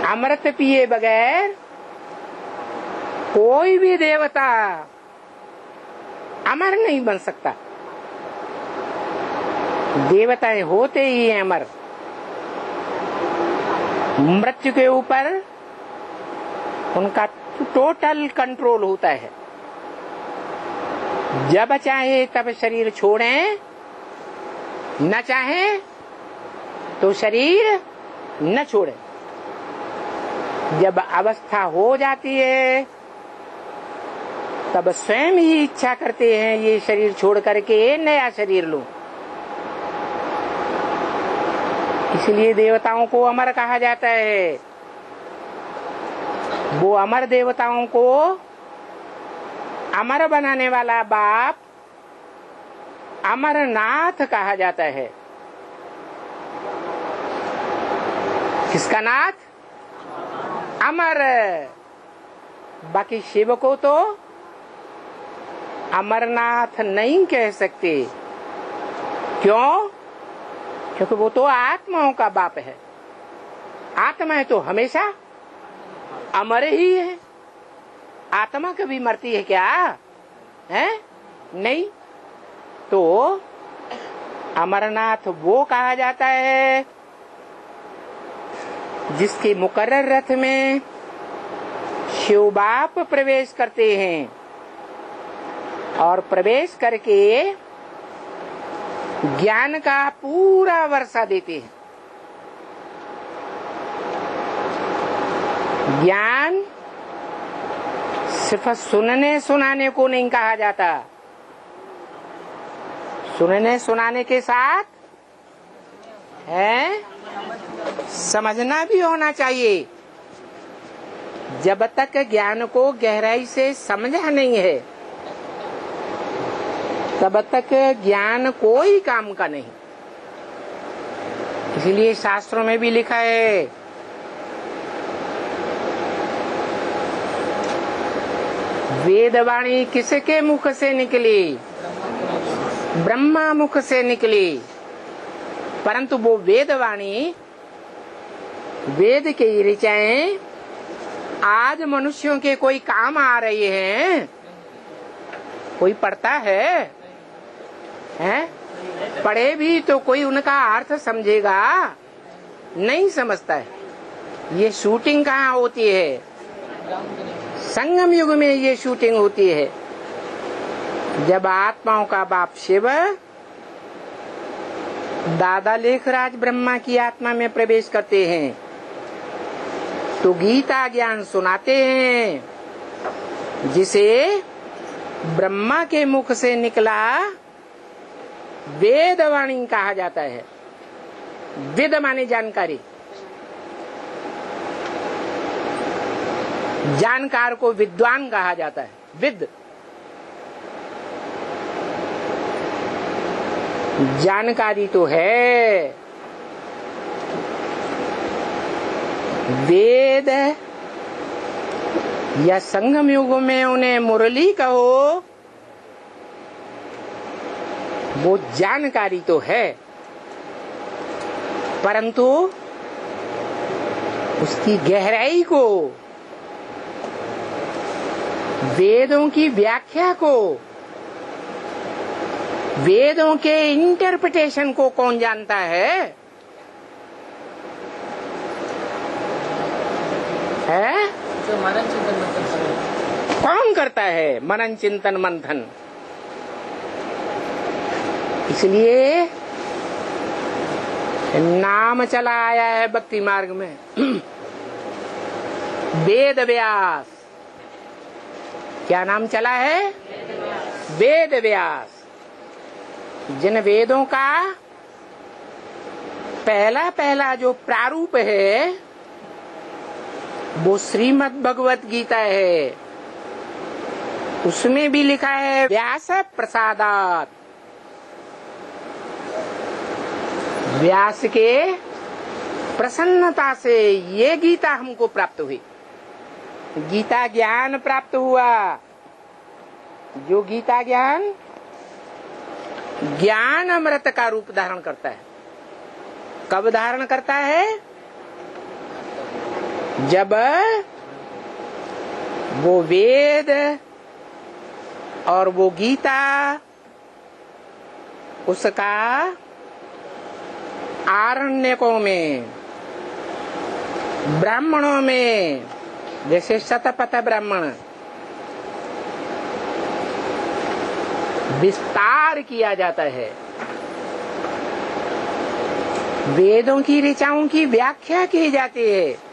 अमृत पिए बगैर कोई भी देवता अमर नहीं बन सकता। देवताएं होते ही हैं अमर। मृत्यु के ऊपर उनका टोटल कंट्रोल होता है। जब चाहे तब शरीर छोड़ें, न चाहे तो शरीर न छोड़े। जब अवस्था हो जाती है तब स्वयं ही इच्छा करते हैं ये शरीर छोड़ करके नया शरीर लूं। इसलिए देवताओं को अमर कहा जाता है। वो अमर देवताओं को अमर बनाने वाला बाप अमरनाथ कहा जाता है। किसका नाथ? अमर। बाकी शिव को तो अमरनाथ नहीं कह सकते। क्यों? क्योंकि वो तो आत्माओं का बाप है। आत्माएं तो हमेशा अमर ही है। आत्मा कभी मरती है क्या? है नहीं। तो अमरनाथ वो कहा जाता है जिसके मुकर्रर रथ में शिव बाप प्रवेश करते हैं और प्रवेश करके ज्ञान का पूरा वर्षा देते हैं। ज्ञान सिर्फ सुनने सुनाने को नहीं कहा जाता। सुनने सुनाने के साथ है समझना भी होना चाहिए। जब तक ज्ञान को गहराई से समझा नहीं है तब तक ज्ञान कोई काम का नहीं। इसलिए शास्त्रों में भी लिखा है वेदवाणी किसके मुख से निकली? ब्रह्मा मुख से निकली। परंतु वो वेदवाणी, वेद के ऋचाएं आज मनुष्यों के कोई काम आ रही हैं? कोई पढ़ता है? पढ़े भी तो कोई उनका अर्थ समझेगा? नहीं समझता है। ये शूटिंग कहाँ होती है? संगम युग में ये शूटिंग होती है। जब आत्माओं का बाप शिव दादा लेखराज ब्रह्मा की आत्मा में प्रवेश करते हैं तो गीता ज्ञान सुनाते हैं जिसे ब्रह्मा के मुख से निकला वेदवाणी कहा जाता है। वेद माने जानकारी। जानकार को विद्वान कहा जाता है। विद जानकारी तो है। वेद या संगम युग में उन्हें मुरली कहो, वो जानकारी तो है, परंतु उसकी गहराई को, वेदों की व्याख्या को, वेदों के इंटरप्रिटेशन को कौन जानता है? मनन चिंतन मंथन कौन करता है? मनन चिंतन मंथन। इसलिए नाम चला आया है भक्ति मार्ग में वेद व्यास। क्या नाम चला है? वेद व्यास। जिन वेदों का पहला पहला जो प्रारूप है वो श्रीमद् भगवत गीता है। उसमें भी लिखा है व्यास प्रसादात। व्यास के प्रसन्नता से ये गीता हमको प्राप्त हुई। गीता ज्ञान प्राप्त हुआ। जो गीता ज्ञान ज्ञान अमृत का रूप धारण करता है। कब धारण करता है? जब वो वेद और वो गीता उसका आरण्यकों में, ब्राह्मणों में, जैसे शतपथ ब्राह्मण, विस्तार किया जाता है, वेदों की ऋचाओं की व्याख्या की जाती है,